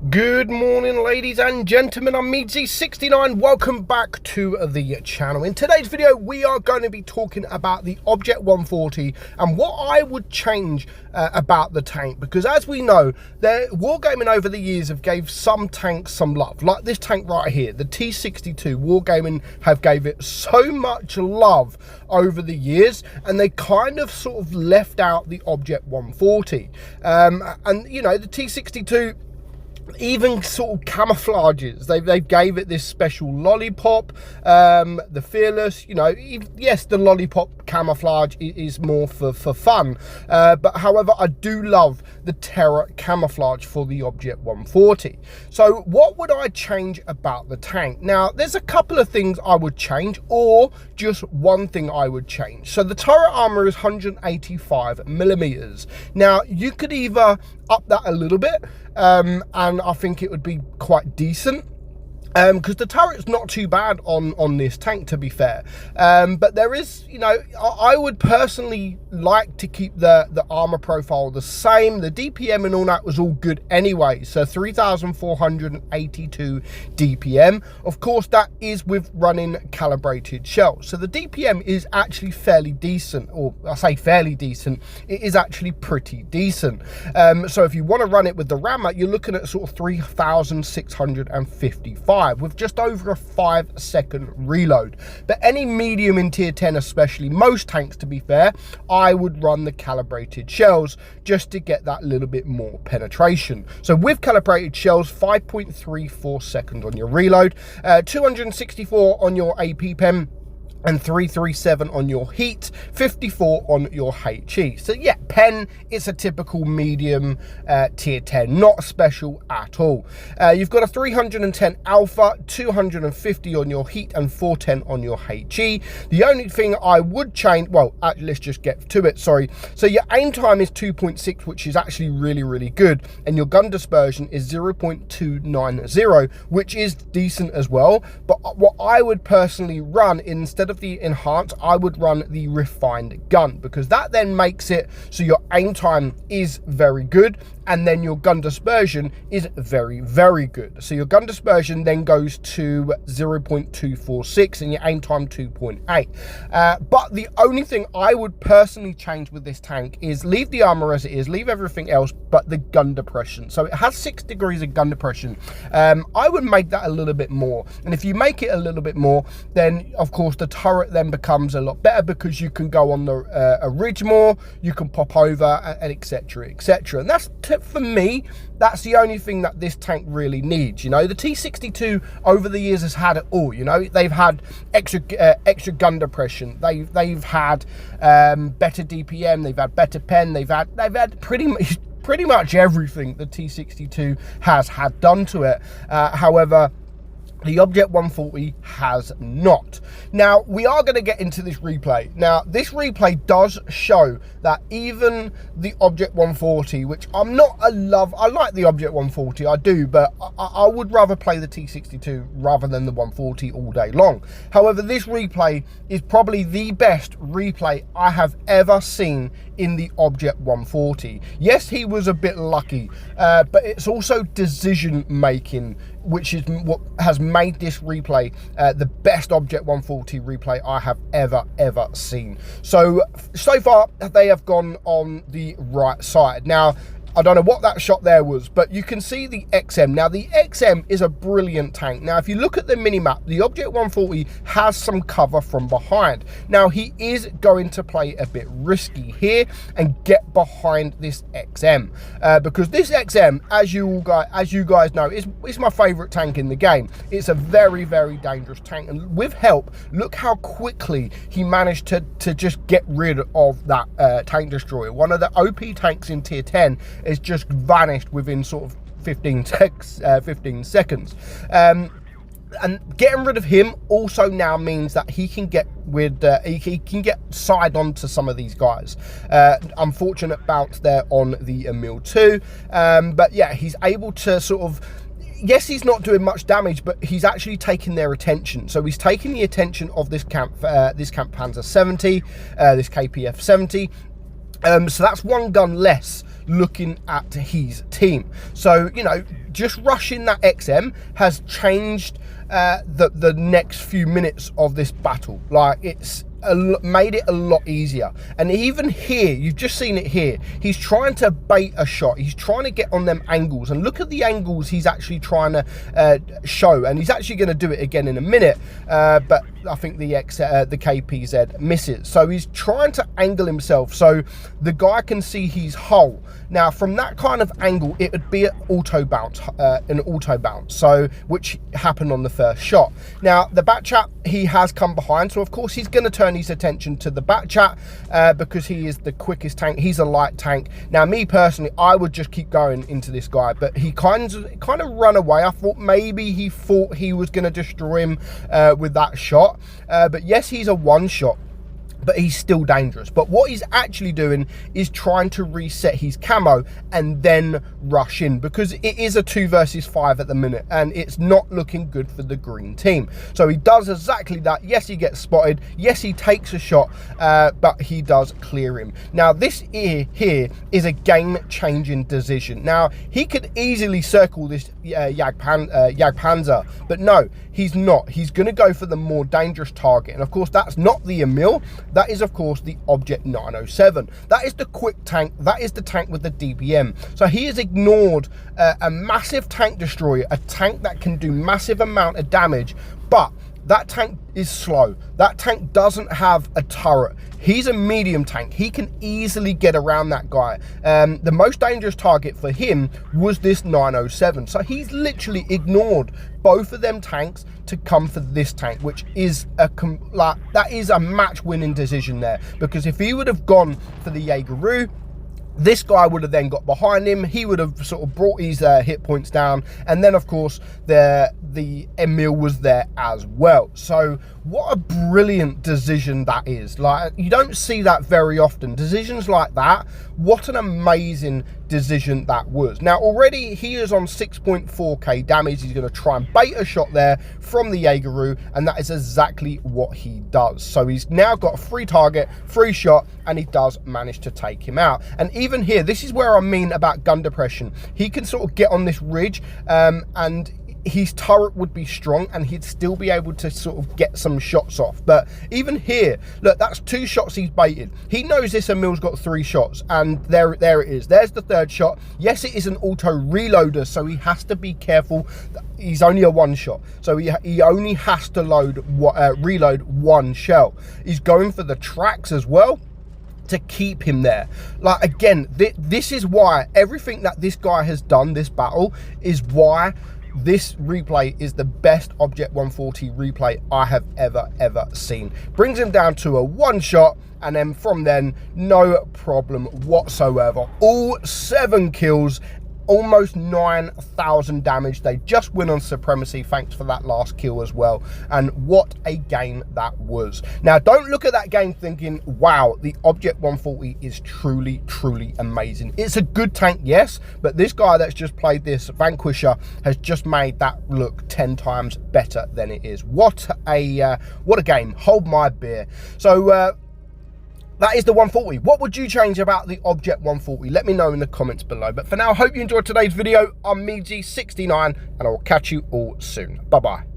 Good morning, ladies and gentlemen. I'm meadsyreplays. Welcome back to the channel. In today's video, we are going to be talking about the Object 140 and what I would change about the tank, because as we know, wargaming over the years have gave some tanks some love, like this tank right here, the T62. Wargaming have gave it so much love over the years, and they kind of sort of left out the Object 140. And you know, the T62 even sort of camouflages. They gave it this special lollipop, the Fearless, you know. Yes, the lollipop camouflage is more for fun, but however, I do love the Terror camouflage for the Object 140. So what would I change about the tank? Now, there's a couple of things I would change, or just one thing I would change. So the turret armor is 185 millimeters. Now, you could either up that a little bit, and I think it would be quite decent, because the turret's not too bad on this tank, to be fair, but there is, you know, I would personally like to keep the armor profile the same. The DPM and all that was all good anyway, so 3,482 DPM. Of course, that is with running calibrated shells, so the DPM is actually fairly decent, or I say fairly decent, it is actually pretty decent. So if you want to run it with the rammer, you're looking at sort of 3,655 with just over a 5-second reload. But any medium in tier 10, especially most tanks, to be fair, I would run the calibrated shells just to get that little bit more penetration. So with calibrated shells, 5.34 seconds on your reload, 264 on your AP pen, and 337 on your heat, 54 on your HE. So yeah, pen, it's a typical medium tier 10, not special at all. You've got a 310 alpha, 250 on your heat, and 410 on your HE. The only thing I would change, well, let's just get to it, sorry. So your aim time is 2.6, which is actually really good, and your gun dispersion is 0.290, which is decent as well. But what I would personally run, instead of the enhanced, I would run the refined gun, because that then makes it so your aim time is very good, and then your gun dispersion is very good. So your gun dispersion then goes to 0.246 and your aim time 2.8. But the only thing I would personally change with this tank is leave the armor as it is, leave everything else but the gun depression. So it has 6 degrees of gun depression. I would make that a little bit more, and if you make it a little bit more, then of course the turret then becomes a lot better, because you can go on the ridge more, you can pop over, and etc. And that's for me, that's the only thing that this tank really needs. You know, the T62 over the years has had it all. You know, they've had extra gun depression, they've had better DPM, they've had better pen, they've had pretty much everything the T62 has had done to it. However, the Object 140 has not. Now, we are going to get into this replay. Now, this replay does show that even the Object 140, which I like the Object 140, I do, but I would rather play the T62 rather than the 140 all day long. However, this replay is probably the best replay I have ever seen in the Object 140. Yes, he was a bit lucky, but it's also decision making, which is what has made this replay the best Object 140 replay I have ever seen. So far they have gone on the right side. Now, I don't know what that shot there was, but you can see the XM. Now, the XM is a brilliant tank. Now, if you look at the minimap, the Object 140 has some cover from behind. Now, he is going to play a bit risky here and get behind this XM, because this XM, as you guys know, is my favorite tank in the game. It's a very dangerous tank, and with help, look how quickly he managed to just get rid of that tank destroyer. One of the OP tanks in tier 10 is just vanished within sort of 15 seconds. And getting rid of him also now means that he can get he can get side on to some of these guys. Unfortunate bounce there on the Emil 2, but yeah, he's able to sort of, yes, he's not doing much damage, but he's actually taking their attention. So he's taking the attention of this Camp Panzer 70, this KPF 70. So that's one gun less looking at his team. So, you know, just rushing that XM has changed the next few minutes of this battle. Like, it's made it a lot easier. And even here, you've just seen it here, he's trying to bait a shot, he's trying to get on them angles, and look at the angles he's actually trying to show, and he's actually going to do it again in a minute, but I think the KPZ misses. So he's trying to angle himself so the guy can see his hull. Now from that kind of angle, it would be an auto bounce, so which happened on the first shot. Now the back chat, he has come behind, so of course he's going to turn his attention to the back chat because he is the quickest tank, he's a light tank. Now me personally, I would just keep going into this guy, but he kind of run away. I thought maybe he thought he was going to destroy him with that shot, but yes, he's a one shot, but he's still dangerous. But what he's actually doing is trying to reset his camo and then rush in, because it is a 2 versus 5 at the minute and it's not looking good for the green team. So he does exactly that. Yes, he gets spotted, yes, he takes a shot, but he does clear him. Now this here is a game changing decision. Now he could easily circle this Jagdpanzer, but no, he's not. He's going to go for the more dangerous target, and of course that's not the Emil. That is, of course, the Object 907. That is the quick tank. That is the tank with the DPM. So he has ignored a massive tank destroyer, a tank that can do massive amount of damage, but that tank is slow. That tank doesn't have a turret. He's a medium tank. He can easily get around that guy. The most dangerous target for him was this 907. So he's literally ignored both of them tanks to come for this tank, which is that is a match-winning decision there. Because if he would have gone for the Jaegeru, this guy would have then got behind him, he would have sort of brought his hit points down, and then of course the Emil was there as well. So what a brilliant decision that is. Like, you don't see that very often, decisions like that. What an amazing decision that was. Now already he is on 6.4k damage. He's going to try and bait a shot there from the Jaegeru, and that is exactly what he does. So he's now got a free target, free shot, and he does manage to take him out. And even here, this is where I mean about gun depression. He can sort of get on this ridge and his turret would be strong and he'd still be able to sort of get some shots off. But even here, look, that's 2 shots he's baited. He knows this Emil's got 3 shots, and there it is. There's the 3rd shot. Yes, it is an auto reloader, so he has to be careful. He's only a 1 shot, so he only has to reload 1 shell. He's going for the tracks as well to keep him there. Like, again, this is why everything that this guy has done this battle is why this replay is the best Object 140 replay I have ever seen. Brings him down to a 1 shot, and then from then, no problem whatsoever. All 7 kills, almost 9,000 damage. They just win on Supremacy, thanks for that last kill as well. And what a game that was. Now, don't look at that game thinking, wow, the Object 140 is truly amazing. It's a good tank, yes, but this guy that's just played this Vanquisher has just made that look 10 times better than it is. What a game. Hold my beer. So that is the 140. What would you change about the Object 140? Let me know in the comments below. But for now, I hope you enjoyed today's video. I'm meadsy69, and I will catch you all soon. Bye-bye.